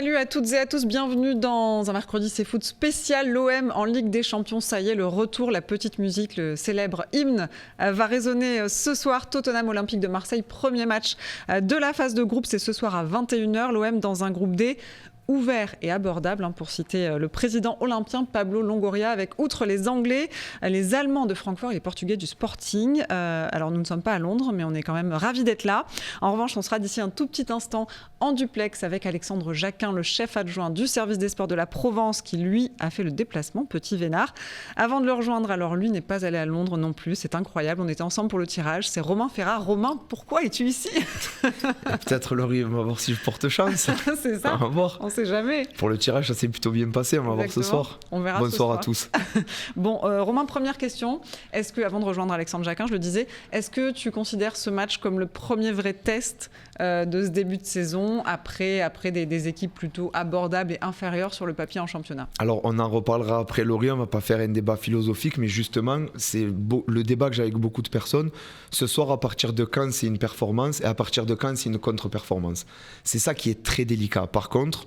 Salut à toutes et à tous, bienvenue dans un mercredi c'est foot spécial. L'OM en Ligue des Champions, ça y est, le retour, la petite musique, le célèbre hymne va résonner ce soir. Tottenham Olympique de Marseille, premier match de la phase de groupe, c'est ce soir à 21h. L'OM dans un groupe D ouvert et abordable, pour citer le président olympien Pablo Longoria, avec outre les Anglais, les Allemands de Francfort et les Portugais du Sporting. Alors nous ne sommes pas à Londres, mais on est quand même ravis d'être là. En revanche, on sera d'ici un tout petit instant en duplex avec Alexandre Jacquin, le chef adjoint du service des sports de la Provence, qui lui a fait le déplacement, petit vénard. Avant de le rejoindre, alors lui n'est pas allé à Londres non plus, c'est incroyable, on était ensemble pour le tirage, c'est Romain Ferrard. Romain, pourquoi es-tu ici? Peut-être Laurie, on va voir si je porte chance. C'est ça, on va voir. On sait jamais. Pour le tirage, ça s'est plutôt bien passé, on va voir ce soir. On verra. Bonsoir à tous. Bon, Romain, première question. Est-ce que, avant de rejoindre Alexandre Jacquin, je le disais, est-ce que tu considères ce match comme le premier vrai test de ce début de saison après des équipes plutôt abordables et inférieures sur le papier en championnat? Alors, on en reparlera après, Laurie, on ne va pas faire un débat philosophique, mais justement, c'est le débat que j'ai avec beaucoup de personnes. Ce soir, à partir de quand c'est une performance et à partir de quand c'est une contre-performance. C'est ça qui est très délicat. Par contre,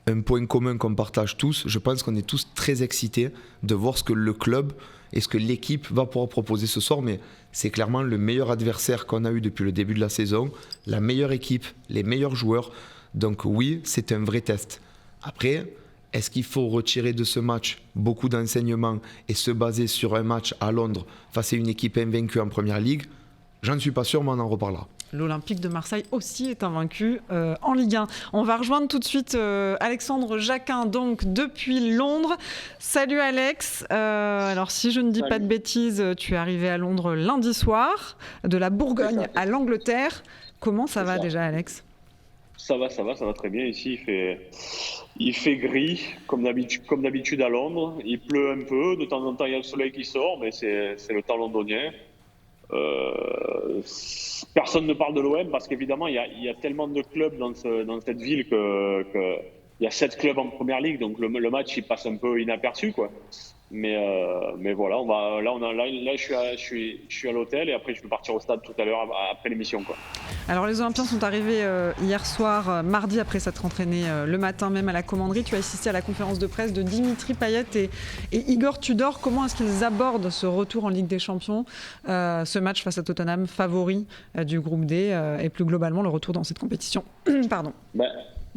un point commun qu'on partage tous, je pense qu'on est tous très excités de voir ce que le club et ce que l'équipe va pouvoir proposer ce soir, mais c'est clairement le meilleur adversaire qu'on a eu depuis le début de la saison, la meilleure équipe, les meilleurs joueurs, donc oui, c'est un vrai test. Après, est-ce qu'il faut retirer de ce match beaucoup d'enseignements et se baser sur un match à Londres face à une équipe invaincue en Première Ligue? J'en suis pas sûr, mais on en reparlera. L'Olympique de Marseille aussi est invaincu en Ligue 1. On va rejoindre tout de suite Alexandre Jacquin, donc depuis Londres. Salut Alex. Alors si je ne dis pas de bêtises, tu es arrivé à Londres lundi soir, de la Bourgogne à l'Angleterre. Comment ça va déjà, Alex ? Ça va très bien. Ici, il fait gris, comme d'habitude à Londres. Il pleut un peu, de temps en temps il y a le soleil qui sort, mais c'est le temps londonien. Personne ne parle de l'OM parce qu'évidemment il y a tellement de clubs dans cette ville que il y a 7 clubs en première ligue, donc le match il passe un peu inaperçu quoi. Mais voilà, je suis à l'hôtel et après je vais partir au stade tout à l'heure après l'émission quoi. Alors les Olympiens sont arrivés hier soir, mardi, après s'être entraînés le matin même à la commanderie. Tu as assisté à la conférence de presse de Dimitri Payet et Igor Tudor. Comment est-ce qu'ils abordent ce retour en Ligue des Champions, ce match face à Tottenham, favori du groupe D, et plus globalement le retour dans cette compétition? Pardon.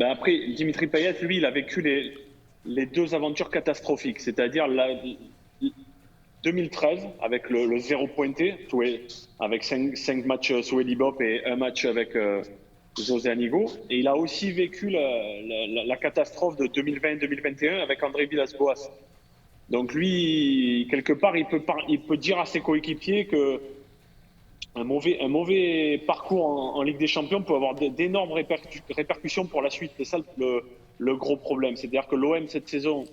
Après, Dimitri Payet, lui, il a vécu les deux aventures catastrophiques, c'est-à-dire 2013 avec le zéro pointé, avec 5 matchs sous Elibop et un match avec José Anigo. Et il a aussi vécu la catastrophe de 2020-2021 avec André Villas-Boas. Donc lui, quelque part, il peut dire à ses coéquipiers que un mauvais parcours en Ligue des Champions peut avoir d'énormes répercussions pour la suite. C'est ça le gros problème. C'est-à-dire que l'OM cette saison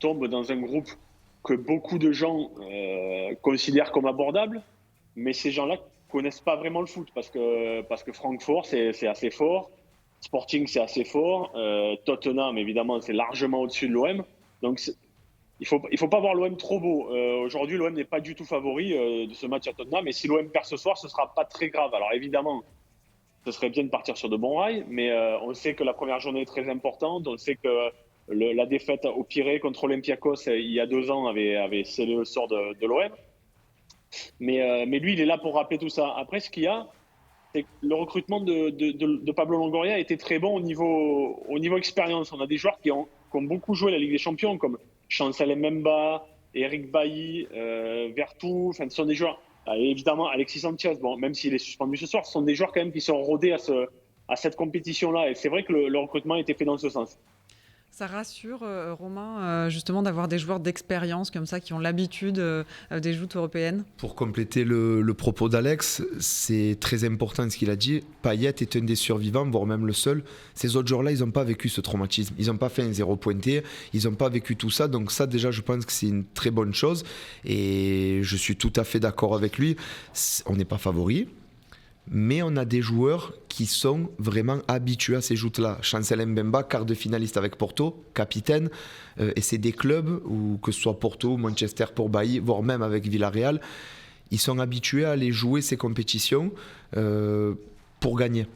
tombe dans un groupe que beaucoup de gens considèrent comme abordable, mais ces gens-là connaissent pas vraiment le foot parce que Francfort c'est assez fort, Sporting c'est assez fort, Tottenham évidemment c'est largement au-dessus de l'OM. Donc il faut pas voir l'OM trop beau. Aujourd'hui l'OM n'est pas du tout favori de ce match à Tottenham, et si l'OM perd ce soir ce sera pas très grave. Alors évidemment ce serait bien de partir sur de bons rails, mais on sait que la première journée est très importante, on sait que la défaite au Pirée contre Olympiakos il y a 2 ans avait scellé le sort de l'OM. Mais lui, il est là pour rappeler tout ça. Après, ce qu'il y a, c'est que le recrutement de Pablo Longoria a été très bon au niveau expérience. On a des joueurs qui ont beaucoup joué la Ligue des Champions, comme Chancel Mbemba, Eric Bailly, Vertou. Enfin, ce sont des joueurs... évidemment, Alexis Sanchez, bon, même s'il est suspendu ce soir, ce sont des joueurs quand même qui sont rodés à cette compétition-là. Et c'est vrai que le recrutement a été fait dans ce sens. Ça rassure, Romain, justement, d'avoir des joueurs d'expérience comme ça qui ont l'habitude des joutes européennes? Pour compléter le propos d'Alex, c'est très important ce qu'il a dit. Payet est un des survivants, voire même le seul. Ces autres joueurs-là, ils n'ont pas vécu ce traumatisme. Ils n'ont pas fait un zéro pointé. Ils n'ont pas vécu tout ça. Donc ça, déjà, je pense que c'est une très bonne chose. Et je suis tout à fait d'accord avec lui. On n'est pas favori. Mais on a des joueurs qui sont vraiment habitués à ces joutes-là. Chancel Mbemba, quart de finaliste avec Porto, capitaine, et c'est des clubs, où, que ce soit Porto, Manchester pour Bailly, voire même avec Villarreal, ils sont habitués à aller jouer ces compétitions pour gagner.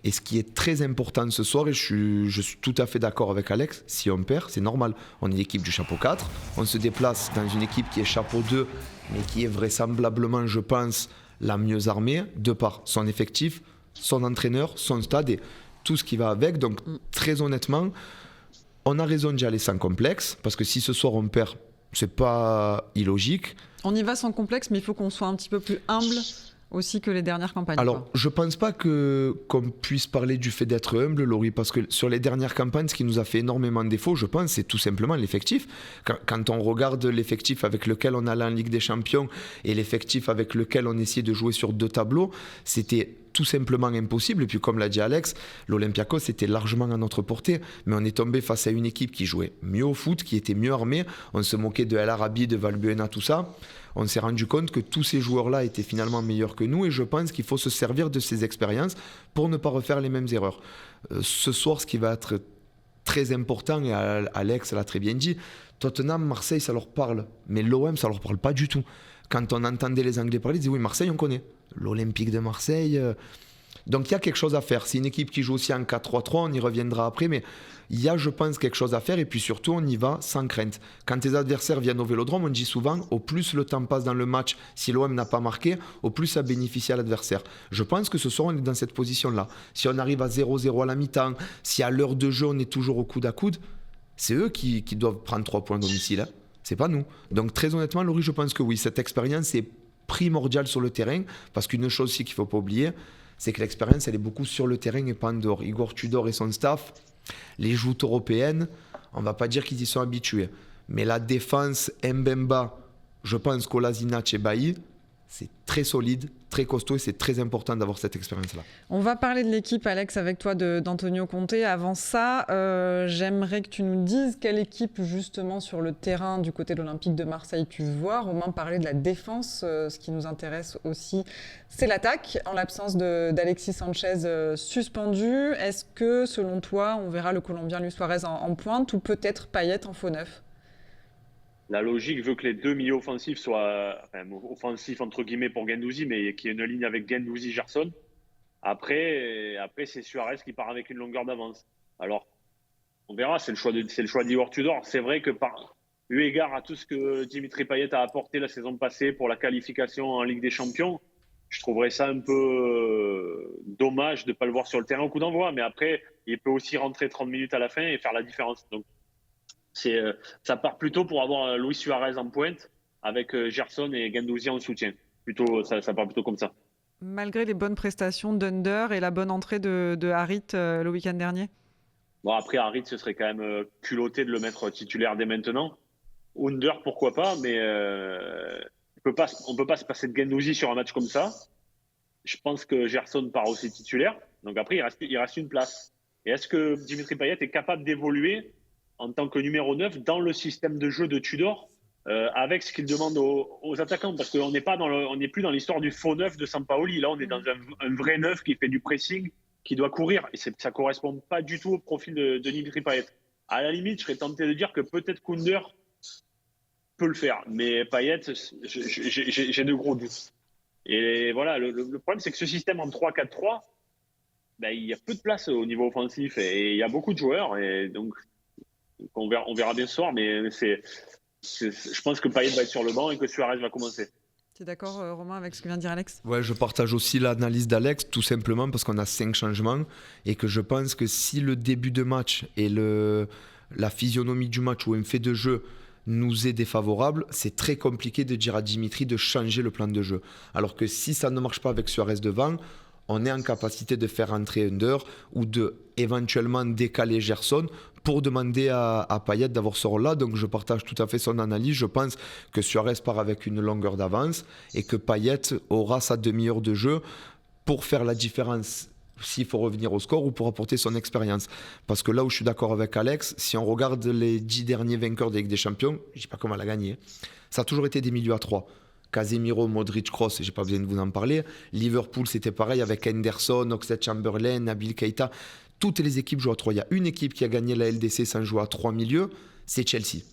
Et ce qui est très important ce soir, et je suis tout à fait d'accord avec Alex, si on perd, c'est normal. On est l'équipe du chapeau 4, on se déplace dans une équipe qui est chapeau 2, mais qui est vraisemblablement, je pense, la mieux armée, de par son effectif, son entraîneur, son stade et tout ce qui va avec. Donc très honnêtement, on a raison d'y aller sans complexe, parce que si ce soir on perd, c'est pas illogique. On y va sans complexe, mais il faut qu'on soit un petit peu plus humble aussi que les dernières campagnes. Alors, je pense pas qu'on puisse parler du fait d'être humble, Laurie, parce que sur les dernières campagnes, ce qui nous a fait énormément de défauts, je pense, c'est tout simplement l'effectif. Quand on regarde l'effectif avec lequel on allait en Ligue des Champions et l'effectif avec lequel on essayait de jouer sur 2 tableaux, c'était tout simplement impossible. Et puis, comme l'a dit Alex, l'Olympiakos était largement à notre portée, mais on est tombé face à une équipe qui jouait mieux au foot, qui était mieux armée. On se moquait de El Arabi, de Valbuena, tout ça. On s'est rendu compte que tous ces joueurs-là étaient finalement meilleurs que nous, et je pense qu'il faut se servir de ces expériences pour ne pas refaire les mêmes erreurs. Ce soir, ce qui va être très important, et Alex l'a très bien dit, Tottenham, Marseille, ça leur parle, mais l'OM, ça leur parle pas du tout. Quand on entendait les Anglais parler, ils disaient oui, Marseille, on connaît. L'Olympique de Marseille. Donc il y a quelque chose à faire. C'est une équipe qui joue aussi en 4-3-3, on y reviendra après, mais il y a, je pense, quelque chose à faire, et puis surtout, on y va sans crainte. Quand tes adversaires viennent au Vélodrome, on dit souvent, au plus le temps passe dans le match, si l'OM n'a pas marqué, au plus ça bénéficie à l'adversaire. Je pense que ce soir, on est dans cette position-là. Si on arrive à 0-0 à la mi-temps, si à l'heure de jeu, on est toujours au coude à coude, c'est eux qui doivent prendre 3 points à domicile, hein. C'est pas nous. Donc très honnêtement, Laurie, je pense que oui, cette expérience est primordiale sur le terrain, parce qu'une chose aussi qu'il ne faut pas oublier, c'est que l'expérience, elle est beaucoup sur le terrain et pas en dehors. Igor Tudor et son staff, les joutes européennes, on ne va pas dire qu'ils y sont habitués. Mais la défense, Mbemba, je pense Kolasinac et Bailly, c'est très solide, très costaud, et c'est très important d'avoir cette expérience-là. On va parler de l'équipe, Alex, avec toi, d'Antonio Conte. Avant ça, j'aimerais que tu nous dises quelle équipe, justement, sur le terrain du côté de l'Olympique de Marseille, tu vois. Romain parlait de la défense. Ce qui nous intéresse aussi, c'est l'attaque. En l'absence d'Alexis Sanchez suspendu, est-ce que, selon toi, on verra le Colombien Luis Suarez en pointe, ou peut-être Payet en faux neuf? La logique veut que les 2 milieux offensifs soient offensifs entre guillemets pour Guendouzi, mais qu'il y ait une ligne avec Guendouzi, Gerson. Après c'est Suarez qui part avec une longueur d'avance. Alors, on verra, c'est le choix d'Igor Tudor. C'est vrai que par eu égard à tout ce que Dimitri Payet a apporté la saison passée pour la qualification en Ligue des Champions, je trouverais ça un peu dommage de ne pas le voir sur le terrain au coup d'envoi. Mais après, il peut aussi rentrer 30 minutes à la fin et faire la différence. Donc, ça part plutôt pour avoir Luis Suarez en pointe avec Gerson et Guendouzi en soutien. Plutôt, ça part plutôt comme ça. Malgré les bonnes prestations d'Under et la bonne entrée de Harit le week-end dernier? Bon, après, Harit, ce serait quand même culotté de le mettre titulaire dès maintenant. Under, pourquoi pas, mais on peut pas se passer de Guendouzi sur un match comme ça. Je pense que Gerson part aussi titulaire. Donc après, il reste une place. Et est-ce que Dimitri Payet est capable d'évoluer en tant que numéro 9 dans le système de jeu de Tudor avec ce qu'il demande aux attaquants? Parce qu'on n'est plus dans l'histoire du faux 9 de Sampaoli. Là, on est dans un vrai 9 qui fait du pressing, qui doit courir. Et ça ne correspond pas du tout au profil de Dimitri Payet. À la limite, je serais tenté de dire que peut-être Koundé peut le faire. Mais Payet, j'ai de gros doutes. Et voilà, le problème, c'est que ce système en 3-4-3, ben, il y a peu de place au niveau offensif et il y a beaucoup de joueurs. Et donc, on verra bien ce soir, mais je pense que Payet va être sur le banc et que Suarez va commencer. Tu es d'accord, Romain, avec ce que vient de dire Alex? Ouais, je partage aussi l'analyse d'Alex, tout simplement parce qu'on a 5 changements et que je pense que si le début de match et la physionomie du match ou un fait de jeu nous est défavorable, c'est très compliqué de dire à Dimitri de changer le plan de jeu. Alors que si ça ne marche pas avec Suarez devant, on est en capacité de faire entrer Under ou de éventuellement décaler Gerson pour demander à Payet d'avoir ce rôle-là. Donc je partage tout à fait son analyse. Je pense que Suarez part avec une longueur d'avance et que Payet aura sa demi-heure de jeu pour faire la différence s'il faut revenir au score ou pour apporter son expérience. Parce que là où je suis d'accord avec Alex, si on regarde les 10 derniers vainqueurs de Ligue des Champions, je ne sais pas comment elle a gagné, ça a toujours été des milieux à 3. Casemiro, Modric, Kroos, je n'ai pas besoin de vous en parler. Liverpool, c'était pareil avec Henderson, Oxlade-Chamberlain, Nabil Keita. Toutes les équipes jouent à 3. Il y a une équipe qui a gagné la LDC sans jouer à 3 milieux, c'est Chelsea.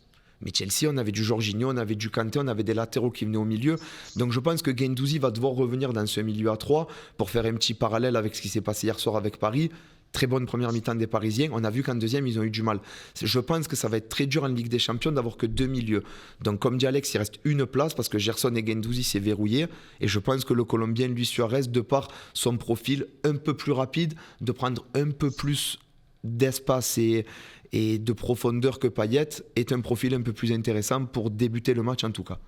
Mais Chelsea, on avait du Jorginho, on avait du Kanté, on avait des latéraux qui venaient au milieu. Donc je pense que Guendouzi va devoir revenir dans ce milieu à 3 pour faire un petit parallèle avec ce qui s'est passé hier soir avec Paris. Très bonne première mi-temps des Parisiens. On a vu qu'en deuxième, ils ont eu du mal. Je pense que ça va être très dur en Ligue des Champions d'avoir que 2 milieux. Donc comme dit Alex, il reste une place parce que Gerson et Guendouzi, c'est verrouillé. Et je pense que le Colombien, Luis Suarez, de par son profil un peu plus rapide, de prendre un peu plus d'espace et de profondeur que Payet, est un profil un peu plus intéressant pour débuter le match en tout cas.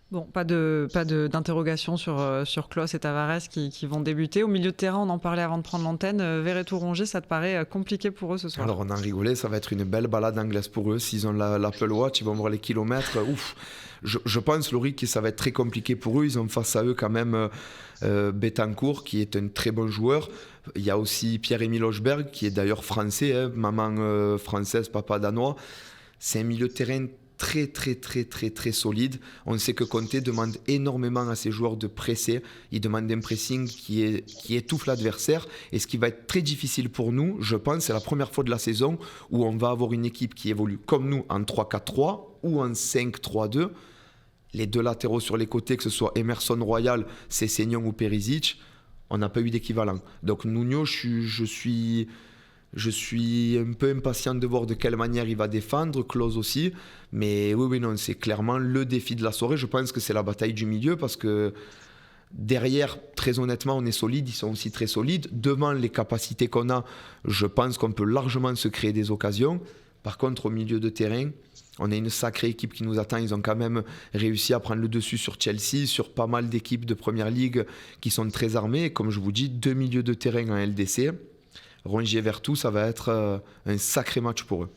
Bon, pas d'interrogation sur Klose et Tavares qui vont débuter. Au milieu de terrain, on en parlait avant de prendre l'antenne. Verretou-Rongier, ça te paraît compliqué pour eux ce soir? Alors on en rigolait, ça va être une belle balade anglaise pour eux. S'ils ont l'Apple Watch, ils vont voir les kilomètres. Ouf. Je pense, Laurie, que ça va être très compliqué pour eux. Ils ont face à eux quand même Betancourt, qui est un très bon joueur. Il y a aussi Pierre-Emile Hochberg, qui est d'ailleurs français, hein, maman française, papa danois. C'est un milieu de terrain très solide. On sait que Conte demande énormément à ses joueurs de presser. Il demande un pressing qui étouffe l'adversaire. Et ce qui va être très difficile pour nous, je pense, c'est la première fois de la saison où on va avoir une équipe qui évolue comme nous en 3-4-3 ou en 5-3-2. Les deux latéraux sur les côtés, que ce soit Emerson Royal, Sessegnon ou Perisic, on n'a pas eu d'équivalent. Donc Nuno, je suis un peu impatient de voir de quelle manière il va défendre, Klose aussi. Mais oui, non, c'est clairement le défi de la soirée. Je pense que c'est la bataille du milieu parce que derrière, très honnêtement, on est solide. Ils sont aussi très solides. Devant les capacités qu'on a, je pense qu'on peut largement se créer des occasions. Par contre, au milieu de terrain, on a une sacrée équipe qui nous attend. Ils ont quand même réussi à prendre le dessus sur Chelsea, sur pas mal d'équipes de Première Ligue qui sont très armées. Et comme je vous dis, 2 milieux de terrain en LDC. Rongier-Vertou, ça va être un sacré match pour eux.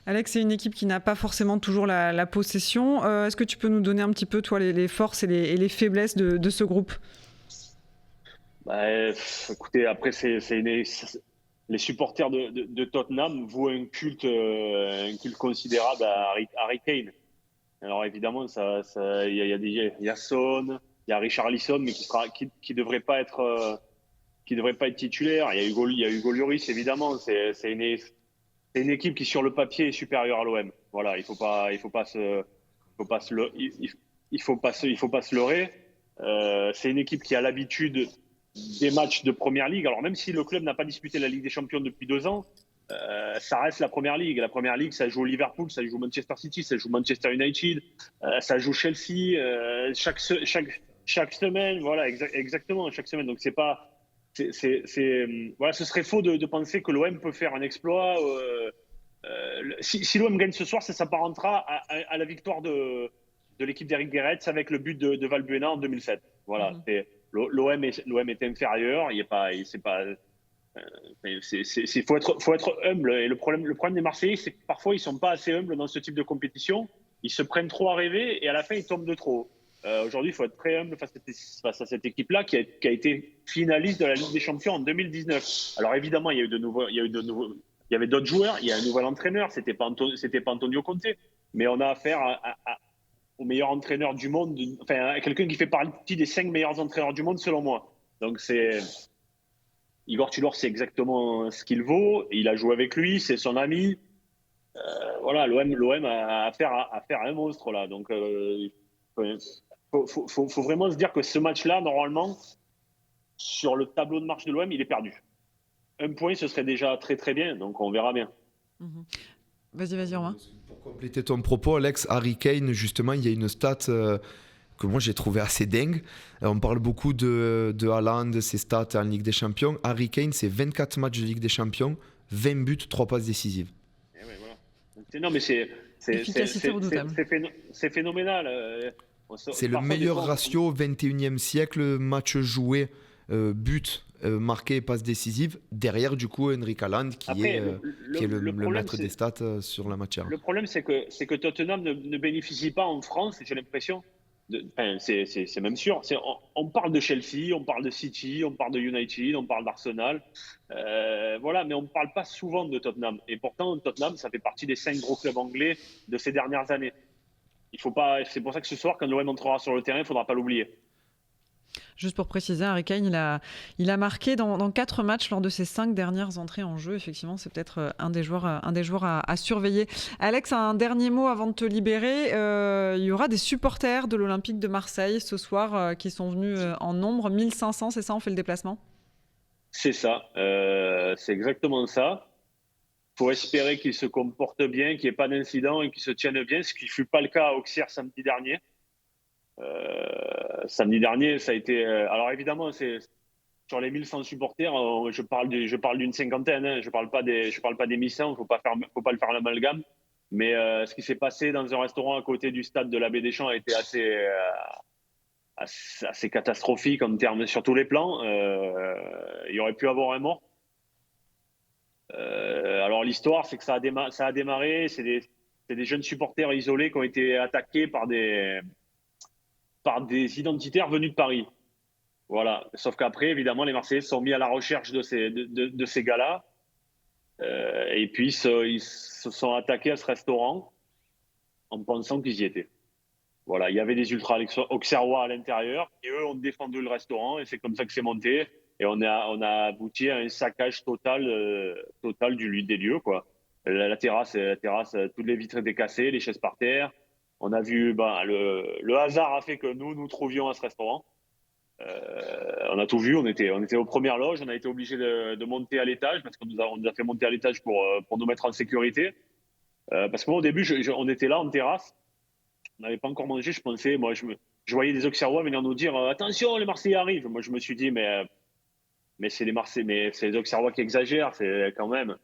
Alex, c'est une équipe qui n'a pas forcément toujours la possession. Est-ce que tu peux nous donner un petit peu, toi, les forces et les faiblesses de ce groupe? Écoutez, après, les supporters de Tottenham vouent un culte considérable à Harry Kane. Alors évidemment, il y a Son, il y a Richarlison, mais qui devrait pas être titulaire. Il y a Hugo Lloris, évidemment. C'est une équipe qui, sur le papier, est supérieure à l'OM. Voilà, il faut pas se leurrer. C'est une équipe qui a l'habitude des matchs de Première Ligue. Alors même si le club n'a pas disputé la Ligue des Champions depuis 2 ans, ça reste la Première Ligue. La Première Ligue, ça joue Liverpool, ça joue Manchester City, ça joue Manchester United, ça joue Chelsea chaque semaine. Voilà, exactement, chaque semaine. Donc voilà, ce serait faux de penser que l'OM peut faire un exploit. Si l'OM gagne ce soir, ça s'apparentera à la victoire de l'équipe d'Eric Guéretz avec le but de Valbuena en 2007. Voilà, l'OM est inférieur. Il faut être humble. Et le problème des Marseillais, c'est que parfois ils sont pas assez humbles dans ce type de compétition. Ils se prennent trop à rêver et à la fin ils tombent de trop. Aujourd'hui, il faut être très humble face à cette équipe-là qui a été finaliste de la Ligue des Champions en 2019. Alors évidemment, il y avait d'autres joueurs, il y a un nouvel entraîneur, c'était pas Antonio Conte, mais on a affaire au meilleur entraîneur du monde, enfin à quelqu'un qui fait partie des 5 meilleurs entraîneurs du monde selon moi. Donc Igor Tudor, c'est exactement ce qu'il vaut. Il a joué avec lui, c'est son ami. Voilà, l'OM a affaire à un monstre là. Donc faut vraiment se dire que ce match-là, normalement, sur le tableau de marche de l'OM, il est perdu. Un point, ce serait déjà très bien, donc on verra bien. Vas-y, Romain. Pour compléter ton propos, Alex, Harry Kane, justement, il y a une stat que moi j'ai trouvé assez dingue. On parle beaucoup de Haaland, de ses stats en Ligue des Champions. Harry Kane, c'est 24 matchs de Ligue des Champions, 20 buts, 3 passes décisives. Et ouais, voilà. Non, mais c'est phénoménal. C'est le meilleur ratio 21e siècle, match joué, but marqué et passe décisive. Derrière, du coup, Henrik Haaland qui est le maître des stats sur la matière. Le problème, c'est que Tottenham ne bénéficie pas en France, j'ai l'impression. C'est même sûr. On parle de Chelsea, on parle de City, on parle de United, on parle d'Arsenal. Voilà, mais on ne parle pas souvent de Tottenham. Et pourtant, Tottenham, ça fait partie des 5 gros clubs anglais de ces dernières années. C'est pour ça que ce soir, quand l'OM entrera sur le terrain, il ne faudra pas l'oublier. Juste pour préciser, Harry Kane, il a marqué dans 4 matchs lors de ses 5 dernières entrées en jeu. Effectivement, c'est peut-être un des joueurs à surveiller. Alex, un dernier mot avant de te libérer. Il y aura des supporters de l'Olympique de Marseille ce soir qui sont venus en nombre. 1500, c'est ça, on fait le déplacement ? C'est ça, c'est exactement ça. Il faut espérer qu'ils se comportent bien, qu'il n'y ait pas d'incident et qu'ils se tiennent bien, ce qui ne fut pas le cas à Auxerre samedi dernier. Samedi dernier, ça a été... alors évidemment, c'est sur les 1100 supporters, je parle d'une cinquantaine, hein, je parle pas des 1100, il ne faut pas le faire l'amalgame. Mais ce qui s'est passé dans un restaurant à côté du stade de l'Abbé Deschamps a été assez catastrophique en termes sur tous les plans. Il y aurait pu avoir un mort. Alors l'histoire, c'est que ça a démarré, c'est des jeunes supporters isolés qui ont été attaqués par des identitaires venus de Paris. Voilà. Sauf qu'après, évidemment, les Marseillais se sont mis à la recherche de ces gars-là. Et puis, ils se sont attaqués à ce restaurant en pensant qu'ils y étaient. Voilà. Il y avait des ultras auxerrois à l'intérieur et eux ont défendu le restaurant et c'est comme ça que c'est monté. Et on a abouti à un saccage total des lieux, quoi. La terrasse, toutes les vitres étaient cassées, les chaises par terre. On a vu, le hasard a fait que nous trouvions à ce restaurant. On a tout vu, on était aux premières loges, on a été obligé de monter à l'étage parce qu'on nous a fait monter à l'étage pour nous mettre en sécurité. Parce que moi, au début, on était là en terrasse, on n'avait pas encore mangé, je pensais, moi, je voyais des Auxerrois venir nous dire attention, les Marseillais arrivent. Moi, je me suis dit, mais c'est les Marseillais, mais c'est les Auxerrois qui exagèrent, c'est quand même.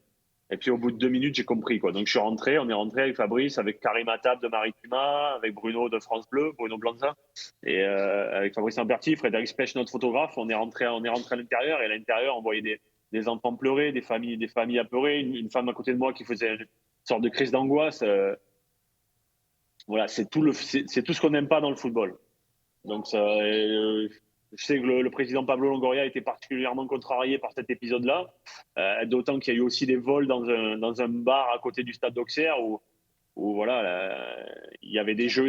Et puis au bout de 2 minutes, j'ai compris, quoi. Donc je suis rentré, on est rentré avec Fabrice, avec Karim Attab de Marittima, avec Bruno de France Bleu, Bruno Blanza, et avec Fabrice Lamperti, Frédéric Spech, notre photographe. On est rentré à l'intérieur, et à l'intérieur, on voyait des enfants pleurer, des familles apeurées, une femme à côté de moi qui faisait une sorte de crise d'angoisse. Voilà, c'est tout ce qu'on n'aime pas dans le football. Donc ça. Je sais que le président Pablo Longoria était particulièrement contrarié par cet épisode-là, d'autant qu'il y a eu aussi des vols dans un bar à côté du stade d'Auxerre où voilà, il y avait des jeux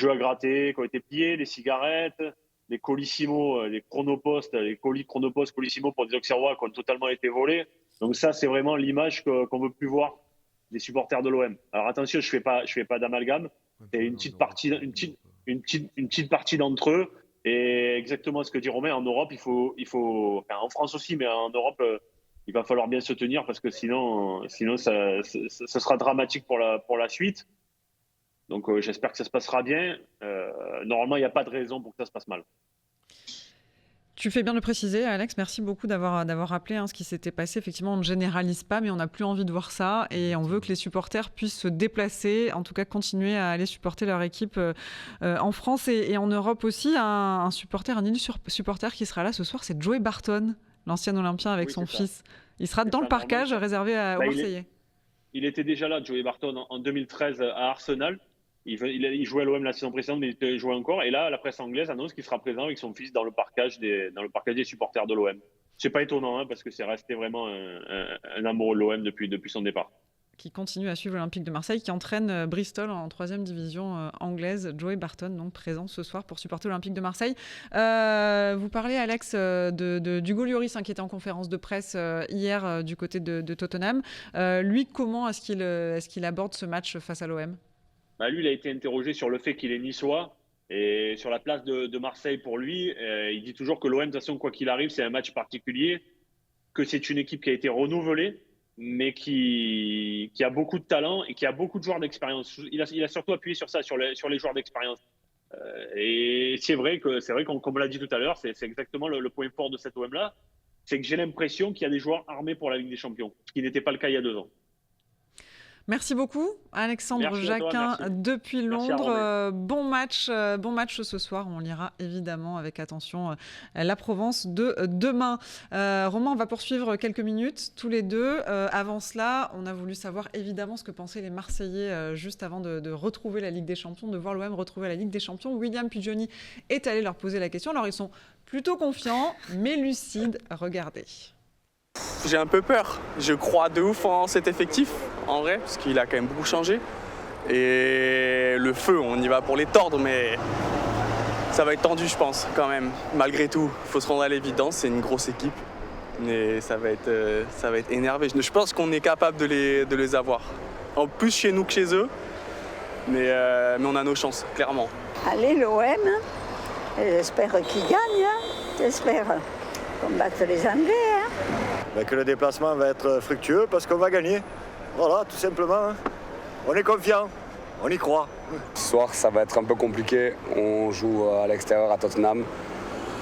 à gratter qui ont été pillés, des cigarettes, des Colissimo, des chronopostes, les colis chronopostes Colissimo pour des Auxerrois qui ont totalement été volés. Donc ça, c'est vraiment l'image qu'on veut plus voir des supporters de l'OM. Alors attention, je fais pas d'amalgame. C'est une petite partie d'entre eux. Et exactement ce que dit Romain, en Europe, il faut enfin, en France aussi, mais en Europe, il va falloir bien se tenir parce que sinon ça sera dramatique pour la suite. Donc j'espère que ça se passera bien. Normalement, il n'y a pas de raison pour que ça se passe mal. Tu fais bien de le préciser, Alex. Merci beaucoup d'avoir rappelé ce qui s'était passé. Effectivement, on ne généralise pas, mais on n'a plus envie de voir ça. Et on veut que les supporters puissent se déplacer, en tout cas continuer à aller supporter leur équipe en France et en Europe aussi. Un élu supporter qui sera là ce soir, c'est Joey Barton, l'ancien Olympien avec son fils. Il sera dans le parkage réservé aux Marseillais. Il était déjà là, Joey Barton, en 2013 à Arsenal. Il jouait à l'OM la saison précédente, mais il jouait encore. Et là, la presse anglaise annonce qu'il sera présent avec son fils dans le parkage des supporters de l'OM. C'est pas étonnant, parce que c'est resté vraiment un amoureux de l'OM depuis son départ. Qui continue à suivre l'Olympique de Marseille, qui entraîne Bristol en 3e division anglaise. Joey Barton, donc présent ce soir pour supporter l'Olympique de Marseille. Vous parlez, Alex, d'Hugo Lloris, qui était en conférence de presse hier du côté de Tottenham. Lui, comment est-ce qu'il aborde ce match face à l'OM ? Lui, il a été interrogé sur le fait qu'il est niçois et sur la place de Marseille pour lui. Il dit toujours que l'OM, de toute façon, quoi qu'il arrive, c'est un match particulier, que c'est une équipe qui a été renouvelée, mais qui a beaucoup de talent et qui a beaucoup de joueurs d'expérience. Il a surtout appuyé sur ça, sur les joueurs d'expérience. Et c'est vrai qu'on, comme on l'a dit tout à l'heure, c'est exactement le point fort de cet OM-là, c'est que j'ai l'impression qu'il y a des joueurs armés pour la Ligue des Champions, ce qui n'était pas le cas il y a 2 ans. Merci beaucoup, Alexandre Jacquin depuis Londres. Bon match ce soir. On lira évidemment avec attention la Provence de demain. Romain, on va poursuivre quelques minutes tous les deux. Avant cela, on a voulu savoir évidemment ce que pensaient les Marseillais juste avant de retrouver la Ligue des Champions, de voir l'OM retrouver la Ligue des Champions. William Pigioni est allé leur poser la question. Alors ils sont plutôt confiants, mais lucides. Regardez. J'ai un peu peur. Je crois de ouf en cet effectif, en vrai, parce qu'il a quand même beaucoup changé. Et le feu, on y va pour les tordre, mais Ça va être tendu, je pense, quand même. Malgré tout, il faut se rendre à l'évidence, c'est une grosse équipe. Mais ça va être énervé. Je pense qu'on est capable de les avoir. En plus chez nous que chez eux. Mais on a nos chances, clairement. Allez, l'OM, j'espère qu'ils gagnent. J'espère qu'on batte les Anglais. Que le déplacement va être fructueux parce qu'on va gagner. Voilà, tout simplement. On est confiant, on y croit. Ce soir, ça va être un peu compliqué. On joue à l'extérieur à Tottenham.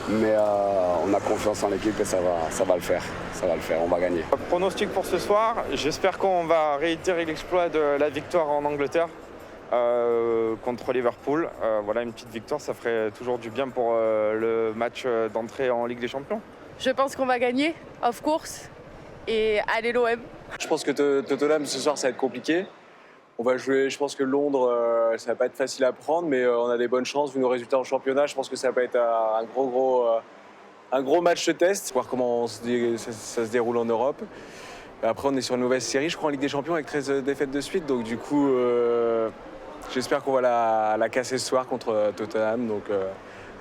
Mais on a confiance en l'équipe et ça va le faire. Ça va le faire, on va gagner. Pronostic pour ce soir, j'espère qu'on va réitérer l'exploit de la victoire en Angleterre contre Liverpool. Voilà, une petite victoire, ça ferait toujours du bien pour le match d'entrée en Ligue des Champions. Je pense qu'on va gagner, of course, et allez l'OM. Je pense que Tottenham ce soir ça va être compliqué. On va jouer, je pense que Londres, ça va pas être facile à prendre, mais on a des bonnes chances vu nos résultats en championnat. Je pense que ça va être un gros match de test, voir comment ça se déroule en Europe. Et après, on est sur une mauvaise série, je crois, en Ligue des Champions avec 13 défaites de suite. Donc du coup, j'espère qu'on va la casser ce soir contre Tottenham. Donc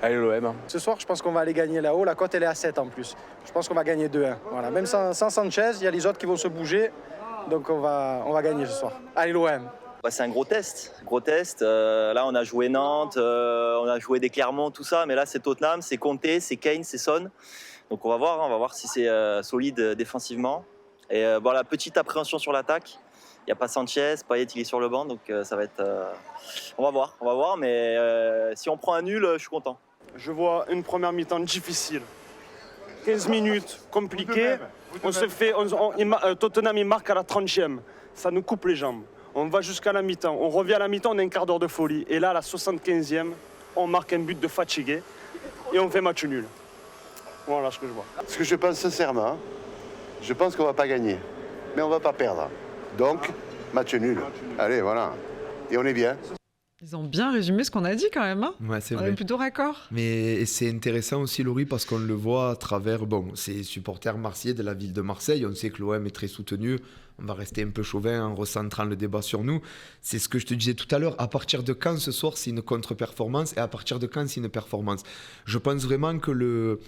allez l'OM. Ce soir, je pense qu'on va aller gagner là-haut. La cote, elle est à 7 en plus. Je pense qu'on va gagner 2-1. Voilà. Même sans Sanchez, il y a les autres qui vont se bouger. Donc on va gagner ce soir. Allez l'OM. C'est un gros test. Là, on a joué Nantes, on a joué des Clermont, tout ça. Mais là, c'est Tottenham, c'est Conte, c'est Kane, c'est Son. Donc on va voir si c'est solide défensivement. Et la petite appréhension sur l'attaque. Il n'y a pas Sanchez, Payet, il est sur le banc. Donc ça va être... On va voir. Mais si on prend un nul, je suis content. Je vois une première mi-temps difficile. 15 minutes compliquées. Tottenham, il marque à la 30e. Ça nous coupe les jambes. On va jusqu'à la mi-temps. On revient à la mi-temps, on a un quart d'heure de folie. Et là, à la 75e, on marque un but de fatigué. Et on fait match nul. Voilà ce que je vois. Ce que je pense sincèrement, je pense qu'on ne va pas gagner. Mais on ne va pas perdre. Donc, match nul. Allez, voilà. Et on est bien. Ils ont bien résumé ce qu'on a dit quand même. Hein, ouais, c'est on vrai. est plutôt raccord. Mais c'est intéressant aussi, Laurie, parce qu'on le voit à travers ces supporters marseillais de la ville de Marseille. On sait que l'OM est très soutenu. On va rester un peu chauvin en recentrant le débat sur nous. C'est ce que je te disais tout à l'heure. À partir de quand ce soir, c'est une contre-performance et à partir de quand c'est une performance? Je pense vraiment que le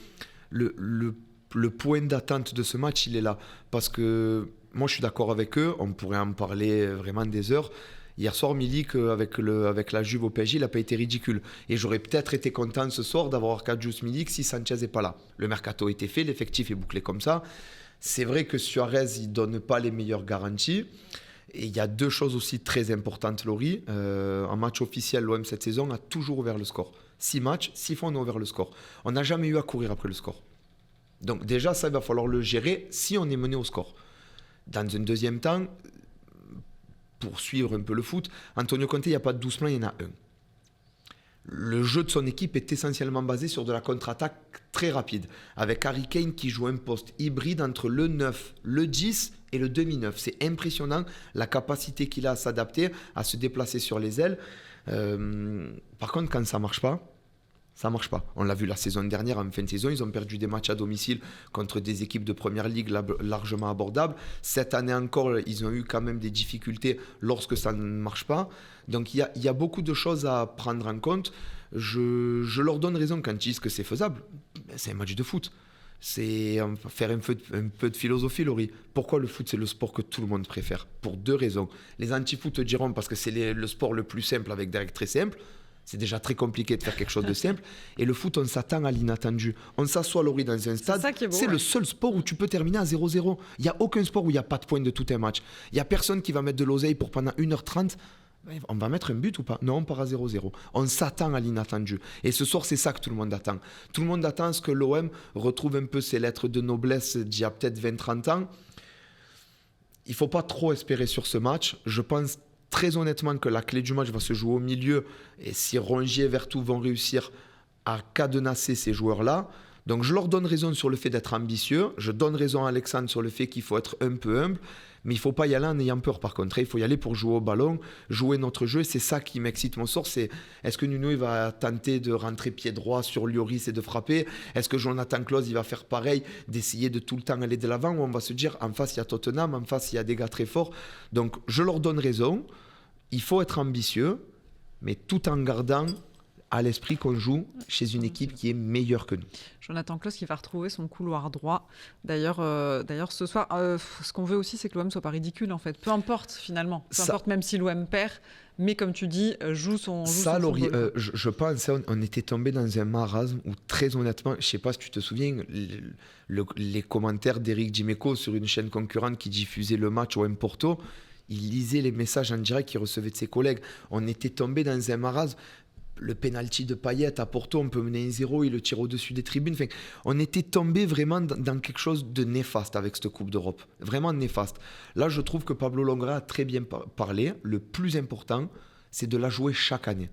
point d'attente de ce match, il est là. Parce que moi, je suis d'accord avec eux. On pourrait en parler vraiment des heures. Hier soir, Milik, avec la Juve au PSG, il n'a pas été ridicule. Et j'aurais peut-être été content ce soir d'avoir Arkadiusz Milik si Sanchez n'est pas là. Le mercato a été fait, l'effectif est bouclé comme ça. C'est vrai que Suarez, il ne donne pas les meilleures garanties. Et il y a deux choses aussi très importantes, Laurie. En match officiel, l'OM cette saison a toujours ouvert le score. 6 matchs, 6 fois on a ouvert le score. On n'a jamais eu à courir après le score. Donc déjà, ça, il va falloir le gérer si on est mené au score. Dans un deuxième temps, pour suivre un peu le foot, Antonio Conte, il n'y a pas de 12 plans, il y en a un. Le jeu de son équipe est essentiellement basé sur de la contre-attaque très rapide, avec Harry Kane qui joue un poste hybride entre le 9, le 10 et le demi-9. C'est impressionnant la capacité qu'il a à s'adapter, à se déplacer sur les ailes. Par contre, quand ça ne marche pas, ça ne marche pas. On l'a vu la saison dernière, en fin de saison, ils ont perdu des matchs à domicile contre des équipes de première ligue largement abordables. Cette année encore, ils ont eu quand même des difficultés lorsque ça ne marche pas. Donc il y a beaucoup de choses à prendre en compte. Je leur donne raison quand ils disent que c'est faisable. C'est un match de foot. C'est faire un peu de philosophie, Laurie. Pourquoi le foot, c'est le sport que tout le monde préfère? Pour deux raisons. Les anti-foot te diront parce que c'est le sport le plus simple avec des règles très simples. C'est déjà très compliqué de faire quelque chose de simple. Et le foot, on s'attend à l'inattendu. On s'assoit, Laurie, dans un stade. C'est le seul sport où tu peux terminer à 0-0. Il n'y a aucun sport où il n'y a pas de points de tout un match. Il n'y a personne qui va mettre de l'oseille pour pendant 1h30. On va mettre un but ou pas? Non, on part à 0-0. On s'attend à l'inattendu. Et ce soir, c'est ça que tout le monde attend. Tout le monde attend à ce que l'OM retrouve un peu ses lettres de noblesse d'il y a peut-être 20-30 ans. Il ne faut pas trop espérer sur ce match. Je pense très honnêtement que la clé du match va se jouer au milieu. Et si Rongier et Vertou vont réussir à cadenasser ces joueurs-là. Donc je leur donne raison sur le fait d'être ambitieux. Je donne raison à Alexandre sur le fait qu'il faut être un peu humble. Mais il ne faut pas y aller en ayant peur par contre. Il faut y aller pour jouer au ballon, jouer notre jeu. C'est ça qui m'excite mon sort. C'est est-ce que Nuno il va tenter de rentrer pied droit sur Lloris et de frapper? Est-ce que Jonathan Klaus il va faire pareil, d'essayer de tout le temps aller de l'avant? Ou on va se dire en face il y a Tottenham, en face il y a des gars très forts. Donc je leur donne raison. Il faut être ambitieux, mais tout en gardant à l'esprit qu'on joue chez une équipe qui est meilleure que nous. Jonathan Klaus qui va retrouver son couloir droit. D'ailleurs, ce soir, ce qu'on veut aussi, c'est que l'OM soit pas ridicule, en fait. Peu importe, finalement. Peu importe, même si l'OM perd. Mais comme tu dis, joue son Laurie, football. Je pense, on était tombé dans un marasme où, très honnêtement, je ne sais pas si tu te souviens, les commentaires d'Éric Dimeco sur une chaîne concurrente qui diffusait le match au M-Porto, il lisait les messages en direct qu'il recevait de ses collègues. On était tombé dans un marasme. Le penalty de Payet à Porto, on peut mener 1-0, il le tire au-dessus des tribunes. Enfin, on était tombé vraiment dans quelque chose de néfaste avec cette Coupe d'Europe. Vraiment néfaste. Là, je trouve que Pablo Longoria a très bien parlé. Le plus important, c'est de la jouer chaque année.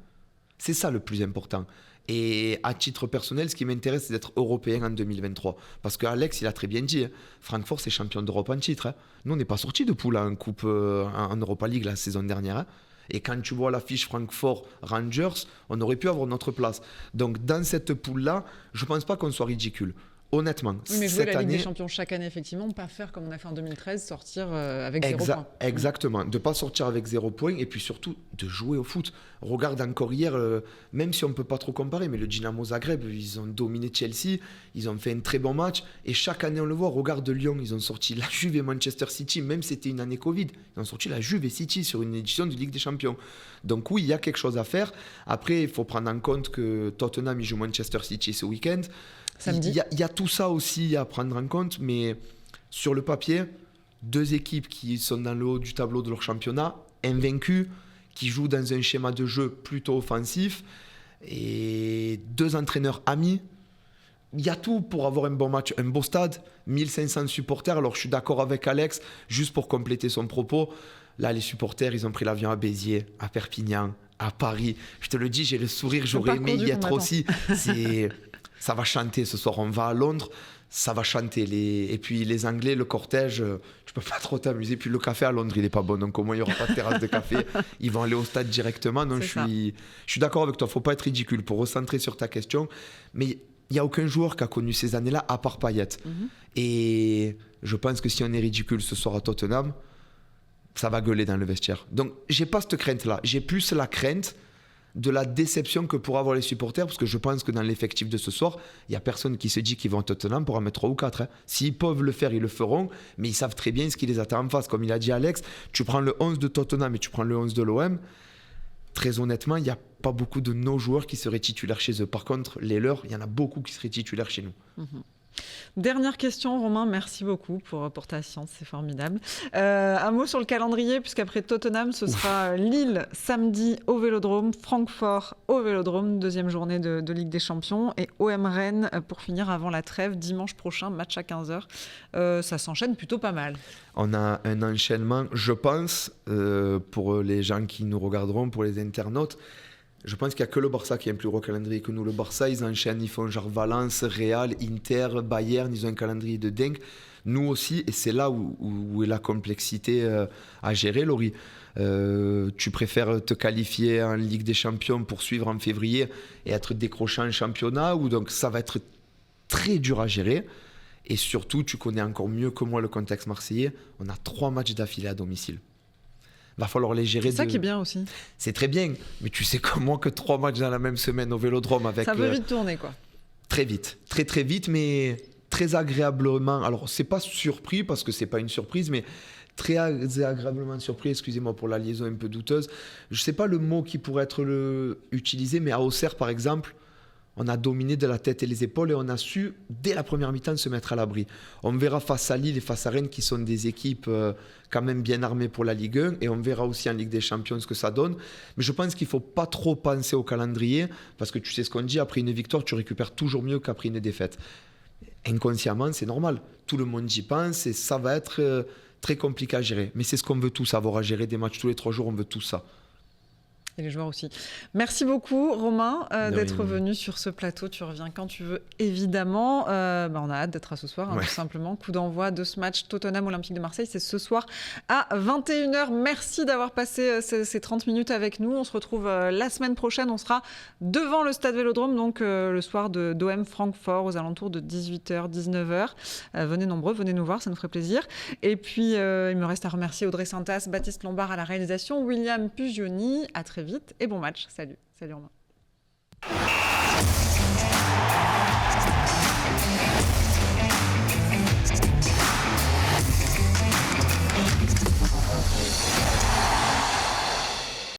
C'est ça le plus important. Et à titre personnel, ce qui m'intéresse, c'est d'être européen en 2023. Parce qu'Alex, il a très bien dit, Francfort, c'est champion d'Europe en titre. Nous, on n'est pas sortis de poule en Coupe en Europa League la saison dernière. Et quand tu vois l'affiche Francfort-Rangers, on aurait pu avoir notre place. Donc dans cette poule-là, je ne pense pas qu'on soit ridicule. Honnêtement, oui, mais jouer la Ligue des Champions chaque année, effectivement, pas faire comme on a fait en 2013, sortir avec 0 points. Exactement, de ne pas sortir avec 0 points et puis surtout de jouer au foot. Regarde encore hier, même si on ne peut pas trop comparer, mais le Dynamo Zagreb, ils ont dominé Chelsea, ils ont fait un très bon match et chaque année on le voit, regarde Lyon, ils ont sorti la Juve et Manchester City, même si c'était une année Covid, ils ont sorti la Juve et City sur une édition de Ligue des Champions. Donc oui, il y a quelque chose à faire. Après, il faut prendre en compte que Tottenham, il joue Manchester City ce week-end. Samedi. Il y a tout ça aussi à prendre en compte, mais sur le papier, 2 équipes qui sont dans le haut du tableau de leur championnat, invaincues, qui jouent dans un schéma de jeu plutôt offensif, et 2 entraîneurs amis. Il y a tout pour avoir un bon match, un beau stade, 1500 supporters. Alors je suis d'accord avec Alex, juste pour compléter son propos, là les supporters, ils ont pris l'avion à Béziers, à Perpignan, à Paris. Je te le dis, j'ai le sourire, j'aurais aimé y être aussi. Ça va chanter ce soir, on va à Londres, ça va chanter. Et puis les Anglais, le cortège, tu peux pas trop t'amuser. Puis le café à Londres, il n'est pas bon, donc au moins il n'y aura pas de terrasse de café. Ils vont aller au stade directement. Donc je suis d'accord avec toi, il ne faut pas être ridicule. Pour recentrer sur ta question, mais il n'y a aucun joueur qui a connu ces années-là, à part Payet. Et je pense que si on est ridicule ce soir à Tottenham, ça va gueuler dans le vestiaire. Donc j'ai pas cette crainte-là, j'ai plus la crainte de la déception que pourraient avoir les supporters, parce que je pense que dans l'effectif de ce soir, il n'y a personne qui se dit qu'ils vont à Tottenham pour en mettre 3 ou 4. S'ils peuvent le faire, ils le feront, mais ils savent très bien ce qui les attend en face. Comme il a dit Alex, tu prends le 11 de Tottenham et tu prends le 11 de l'OM, très honnêtement, il n'y a pas beaucoup de nos joueurs qui seraient titulaires chez eux. Par contre, les leurs, il y en a beaucoup qui seraient titulaires chez nous. Dernière question, Romain, merci beaucoup pour ta science, c'est formidable. Un mot sur le calendrier, puisqu'après Tottenham, ce sera Lille samedi au Vélodrome, Francfort au Vélodrome, 2e journée de Ligue des Champions, et OM Rennes pour finir avant la trêve, dimanche prochain, match à 15h. Ça s'enchaîne plutôt pas mal. On a un enchaînement, je pense, pour les gens qui nous regarderont, pour les internautes. Je pense qu'il n'y a que le Barça qui a un plus gros calendrier que nous. Le Barça, ils enchaînent, ils font genre Valence, Real, Inter, Bayern, ils ont un calendrier de dingue. Nous aussi, et c'est là où est la complexité à gérer, Laurie. Tu préfères te qualifier en Ligue des Champions pour suivre en février et être décroché en championnat, ou donc ça va être très dur à gérer. Et surtout, tu connais encore mieux que moi le contexte marseillais. On a 3 matchs d'affilée à domicile. Va falloir les gérer. C'est ça qui est bien aussi. C'est très bien, mais tu sais comme moi que 3 matchs dans la même semaine au Vélodrome avec. Ça peut vite tourner, quoi. Très vite, très vite, mais très agréablement. Alors c'est pas surpris parce que c'est pas une surprise, mais très agréablement surpris. Excusez-moi pour la liaison un peu douteuse. Je sais pas le mot qui pourrait être utilisé, mais à Auxerre par exemple, on a dominé de la tête et les épaules et on a su, dès la première mi-temps, se mettre à l'abri. On verra face à Lille et face à Rennes, qui sont des équipes quand même bien armées pour la Ligue 1. Et on verra aussi en Ligue des Champions ce que ça donne. Mais je pense qu'il ne faut pas trop penser au calendrier, parce que tu sais ce qu'on dit, après une victoire, tu récupères toujours mieux qu'après une défaite. Inconsciemment, c'est normal. Tout le monde y pense et ça va être très compliqué à gérer. Mais c'est ce qu'on veut tous, avoir à gérer des matchs tous les 3 jours, on veut tout ça. Et les joueurs aussi. Merci beaucoup, Romain, d'être venu sur ce plateau. Tu reviens quand tu veux, évidemment. On a hâte d'être à ce soir, tout simplement. Coup d'envoi de ce match Tottenham Olympique de Marseille, c'est ce soir à 21h. Merci d'avoir passé ces 30 minutes avec nous. On se retrouve la semaine prochaine. On sera devant le Stade Vélodrome, donc le soir d'OM Francfort, aux alentours de 18h, 19h. Venez nombreux, venez nous voir, ça nous ferait plaisir. Et puis, il me reste à remercier Audrey Santas, Baptiste Lombard à la réalisation, William Pugioni. À très vite et bon match. Salut Romain. Ciao.